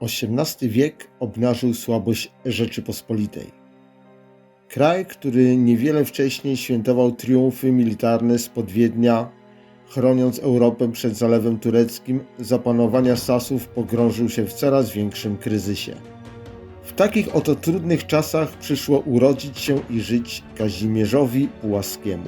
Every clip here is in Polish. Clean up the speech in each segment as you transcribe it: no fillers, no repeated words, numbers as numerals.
XVIII wiek obnażył słabość Rzeczypospolitej. Kraj, który niewiele wcześniej świętował triumfy militarne spod Wiednia, chroniąc Europę przed zalewem tureckim, za panowania Sasów pogrążył się w coraz większym kryzysie. W takich oto trudnych czasach przyszło urodzić się i żyć Kazimierzowi Pułaskiemu.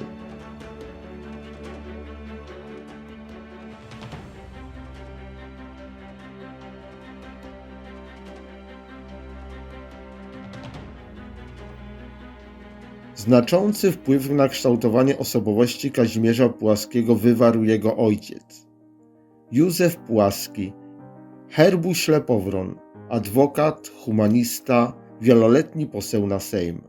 Znaczący wpływ na kształtowanie osobowości Kazimierza Pułaskiego wywarł jego ojciec. Józef Pułaski, herbu Ślepowron, adwokat, humanista, wieloletni poseł na Sejm.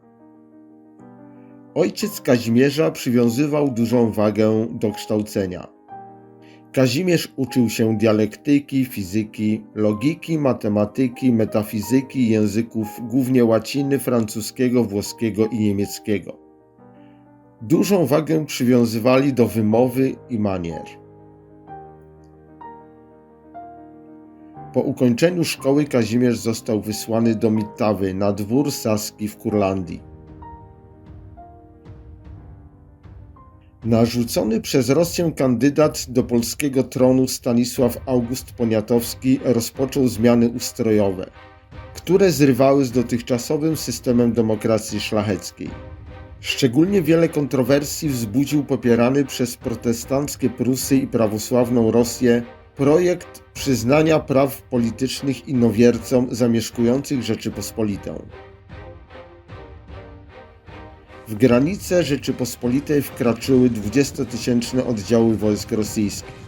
Ojciec Kazimierza przywiązywał dużą wagę do kształcenia. Kazimierz uczył się dialektyki, fizyki, logiki, matematyki, metafizyki, języków, głównie łaciny, francuskiego, włoskiego i niemieckiego. Dużą wagę przywiązywali do wymowy i manier. Po ukończeniu szkoły Kazimierz został wysłany do Mitawy na dwór saski w Kurlandii. Narzucony przez Rosję kandydat do polskiego tronu Stanisław August Poniatowski rozpoczął zmiany ustrojowe, które zrywały z dotychczasowym systemem demokracji szlacheckiej. Szczególnie wiele kontrowersji wzbudził popierany przez protestanckie Prusy i prawosławną Rosję projekt przyznania praw politycznych innowiercom zamieszkujących Rzeczypospolitą. W granice Rzeczypospolitej wkraczyły 20-tysięczne oddziały wojsk rosyjskich.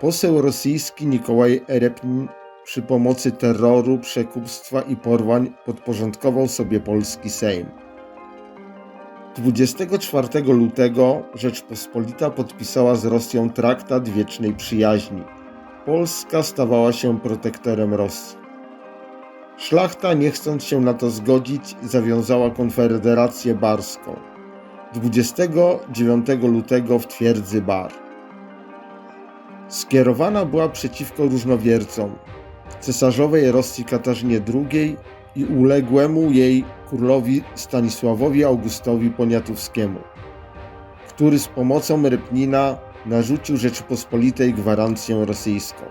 Poseł rosyjski Nikołaj Erepnin przy pomocy terroru, przekupstwa i porwań podporządkował sobie polski Sejm. 24 lutego Rzeczpospolita podpisała z Rosją traktat wiecznej przyjaźni. Polska stawała się protektorem Rosji. Szlachta, nie chcąc się na to zgodzić, zawiązała konfederację barską. 29 lutego w twierdzy Bar. Skierowana była przeciwko różnowiercom, cesarzowej Rosji Katarzynie II i uległemu jej królowi Stanisławowi Augustowi Poniatowskiemu, który z pomocą Repnina narzucił Rzeczypospolitej gwarancję rosyjską.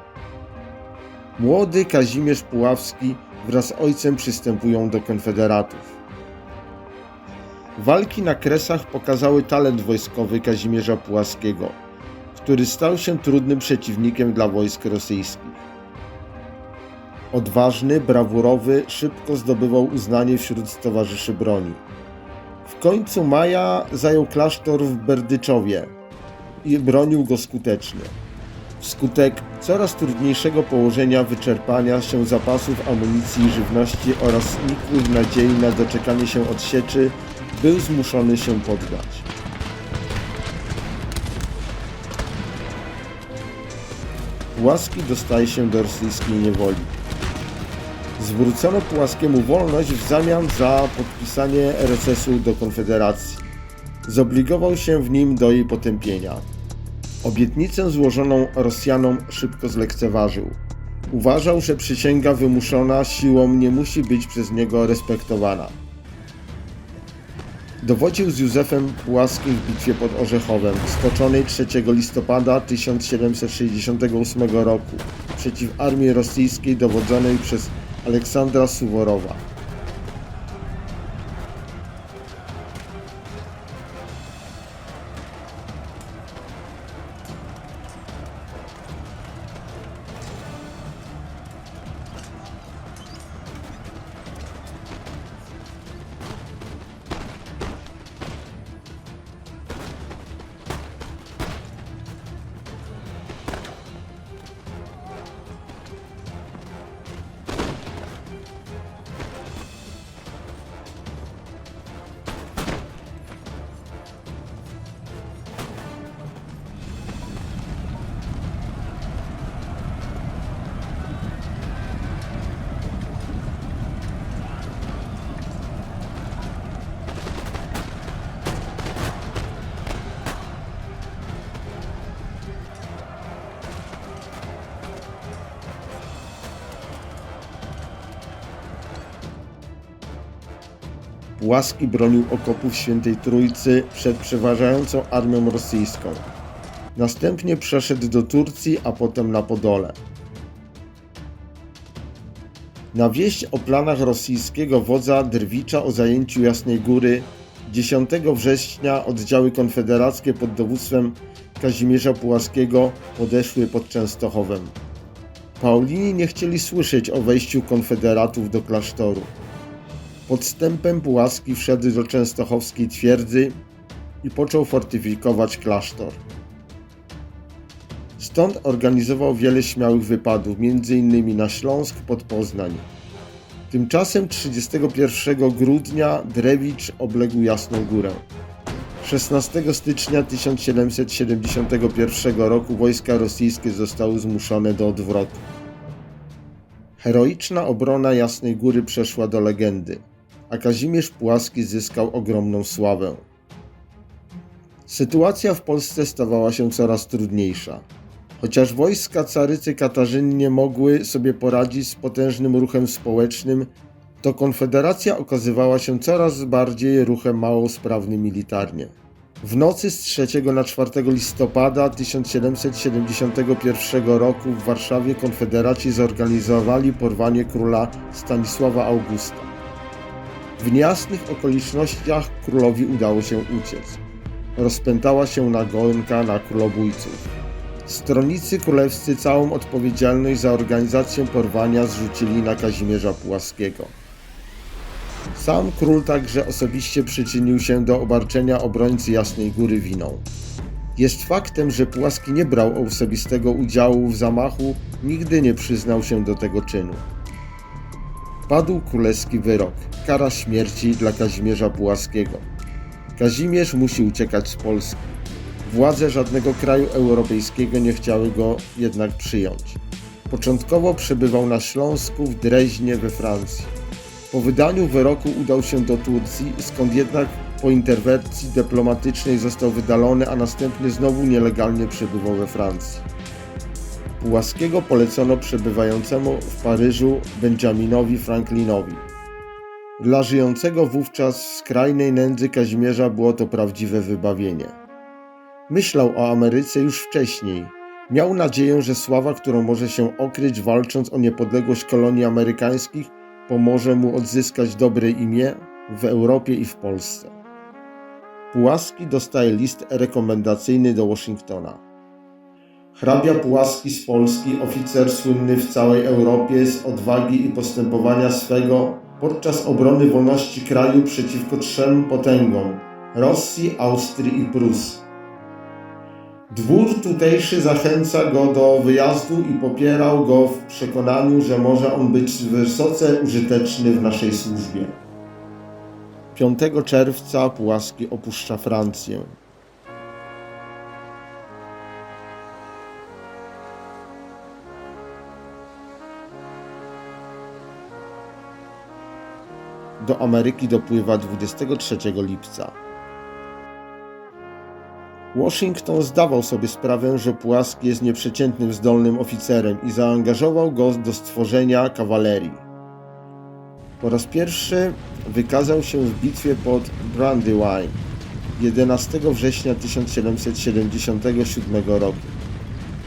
Młody Kazimierz Puławski wraz z ojcem przystępują do konfederatów. Walki na Kresach pokazały talent wojskowy Kazimierza Pułaskiego, który stał się trudnym przeciwnikiem dla wojsk rosyjskich. Odważny, brawurowy, szybko zdobywał uznanie wśród towarzyszy broni. W końcu maja zajął klasztor w Berdyczowie i bronił go skutecznie. Wskutek coraz trudniejszego położenia, wyczerpania się zapasów amunicji i żywności oraz nikłych nadziei na doczekanie się odsieczy, był zmuszony się poddać. Pułaski dostaje się do rosyjskiej niewoli. Zwrócono Pułaskiemu wolność w zamian za podpisanie recesu do Konfederacji. Zobligował się w nim do jej potępienia. Obietnicę złożoną Rosjanom szybko zlekceważył. Uważał, że przysięga wymuszona siłą nie musi być przez niego respektowana. Dowodził z Józefem Pułaskim w bitwie pod Orzechowem, stoczonej 3 listopada 1768 roku przeciw armii rosyjskiej dowodzonej przez Aleksandra Suworowa. Pułaski bronił okopów Świętej Trójcy przed przeważającą armią rosyjską. Następnie przeszedł do Turcji, a potem na Podole. Na wieść o planach rosyjskiego wodza Drwicza o zajęciu Jasnej Góry 10 września oddziały konfederackie pod dowództwem Kazimierza Pułaskiego podeszły pod Częstochowem. Paulini nie chcieli słyszeć o wejściu konfederatów do klasztoru. Podstępem Pułaski wszedł do częstochowskiej twierdzy i począł fortyfikować klasztor. Stąd organizował wiele śmiałych wypadów, m.in. na Śląsk pod Poznań. Tymczasem 31 grudnia Drewicz obległ Jasną Górę. 16 stycznia 1771 roku wojska rosyjskie zostały zmuszone do odwrotu. Heroiczna obrona Jasnej Góry przeszła do legendy, a Kazimierz Pułaski zyskał ogromną sławę. Sytuacja w Polsce stawała się coraz trudniejsza. Chociaż wojska carycy Katarzyny nie mogły sobie poradzić z potężnym ruchem społecznym, to Konfederacja okazywała się coraz bardziej ruchem mało sprawnym militarnie. W nocy z 3 na 4 listopada 1771 roku w Warszawie konfederaci zorganizowali porwanie króla Stanisława Augusta. W niejasnych okolicznościach królowi udało się uciec. Rozpętała się nagonka na królobójców. Stronnicy królewscy całą odpowiedzialność za organizację porwania zrzucili na Kazimierza Pułaskiego. Sam król także osobiście przyczynił się do obarczenia obrońcy Jasnej Góry winą. Jest faktem, że Pułaski nie brał osobistego udziału w zamachu, nigdy nie przyznał się do tego czynu. Padł królewski wyrok, kara śmierci dla Kazimierza Pułaskiego. Kazimierz musi uciekać z Polski. Władze żadnego kraju europejskiego nie chciały go jednak przyjąć. Początkowo przebywał na Śląsku, w Dreźnie, we Francji. Po wydaniu wyroku udał się do Turcji, skąd jednak po interwencji dyplomatycznej został wydalony, a następnie znowu nielegalnie przebywał we Francji. Pułaskiego polecono przebywającemu w Paryżu Benjaminowi Franklinowi. Dla żyjącego wówczas w skrajnej nędzy Kazimierza było to prawdziwe wybawienie. Myślał o Ameryce już wcześniej. Miał nadzieję, że sława, którą może się okryć walcząc o niepodległość kolonii amerykańskich, pomoże mu odzyskać dobre imię w Europie i w Polsce. Pułaski dostaje list rekomendacyjny do Waszyngtona. Hrabia Pułaski z Polski, oficer słynny w całej Europie z odwagi i postępowania swego podczas obrony wolności kraju przeciwko 3 potęgom – Rosji, Austrii i Prus. Dwór tutejszy zachęca go do wyjazdu i popierał go w przekonaniu, że może on być wysoce użyteczny w naszej służbie. 5 czerwca Pułaski opuszcza Francję. Do Ameryki dopływa 23 lipca. Washington zdawał sobie sprawę, że Pułaski jest nieprzeciętnym zdolnym oficerem i zaangażował go do stworzenia kawalerii. Po raz pierwszy wykazał się w bitwie pod Brandywine 11 września 1777 roku.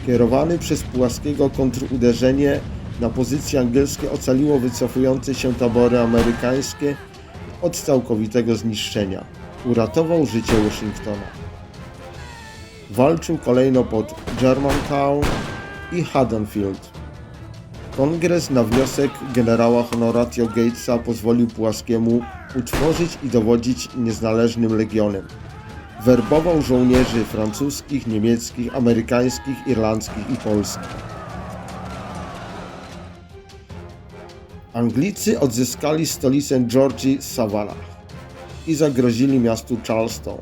Kierowany przez Pułaskiego kontruderzenie na pozycje angielskie ocaliło wycofujące się tabory amerykańskie od całkowitego zniszczenia. Uratował życie Washingtona. Walczył kolejno pod Germantown i Haddonfield. Kongres na wniosek generała Honoratio Gatesa pozwolił Pułaskiemu utworzyć i dowodzić niezależnym legionem. Werbował żołnierzy francuskich, niemieckich, amerykańskich, irlandzkich i polskich. Anglicy odzyskali stolicę Georgii Savannah i zagrozili miastu Charleston.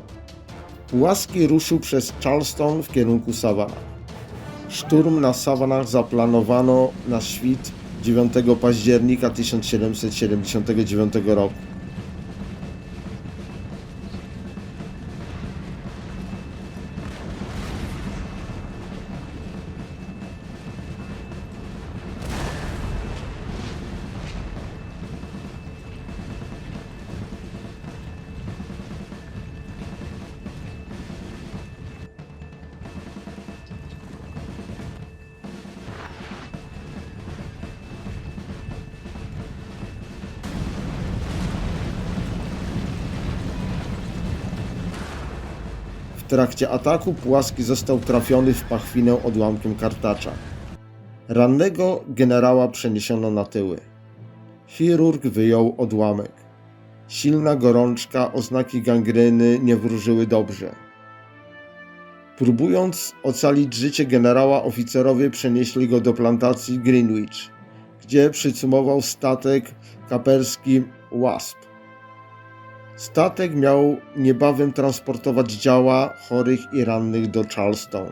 Pułaski ruszył przez Charleston w kierunku Savannah. Szturm na Savannah zaplanowano na świt 9 października 1779 roku. trakcie ataku Pułaski został trafiony w pachwinę odłamkiem kartacza. Rannego generała przeniesiono na tyły. Chirurg wyjął odłamek. Silna gorączka, oznaki gangreny nie wróżyły dobrze. Próbując ocalić życie generała, oficerowie przenieśli go do plantacji Greenwich, gdzie przycumował statek kaperski Wasp. Statek miał niebawem transportować działa chorych i rannych do Charleston.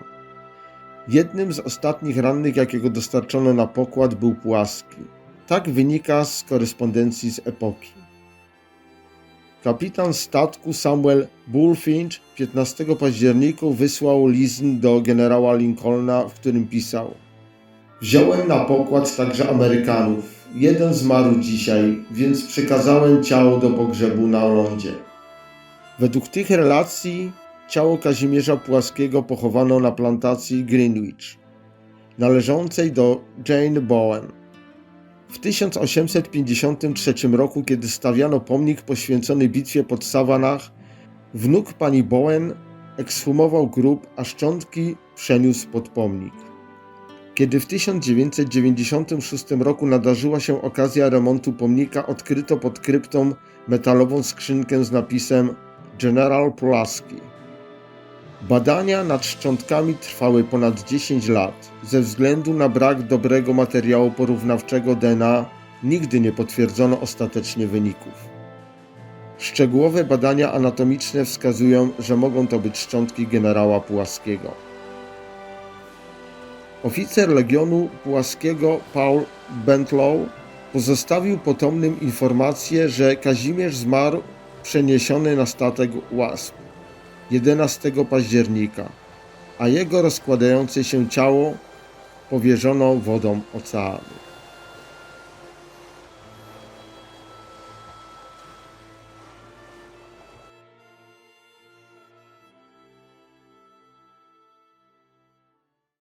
Jednym z ostatnich rannych, jakiego dostarczono na pokład, był Pułaski. Tak wynika z korespondencji z epoki. Kapitan statku Samuel Bulfinch 15 października wysłał list do generała Lincolna, w którym pisał: Wziąłem na pokład także Amerykanów. Jeden zmarł dzisiaj, więc przekazałem ciało do pogrzebu na lądzie. Według tych relacji ciało Kazimierza Pułaskiego pochowano na plantacji Greenwich, należącej do Jane Bowen. W 1853 roku, kiedy stawiano pomnik poświęcony bitwie pod Savannah, wnuk pani Bowen ekshumował grób, a szczątki przeniósł pod pomnik. Kiedy w 1996 roku nadarzyła się okazja remontu pomnika, odkryto pod kryptą metalową skrzynkę z napisem General Pulaski. Badania nad szczątkami trwały ponad 10 lat. Ze względu na brak dobrego materiału porównawczego DNA nigdy nie potwierdzono ostatecznie wyników. Szczegółowe badania anatomiczne wskazują, że mogą to być szczątki generała Pułaskiego. Oficer Legionu Pułaskiego Paul Bentlow pozostawił potomnym informację, że Kazimierz zmarł przeniesiony na statek Wasp 11 października, a jego rozkładające się ciało powierzono wodom oceanu.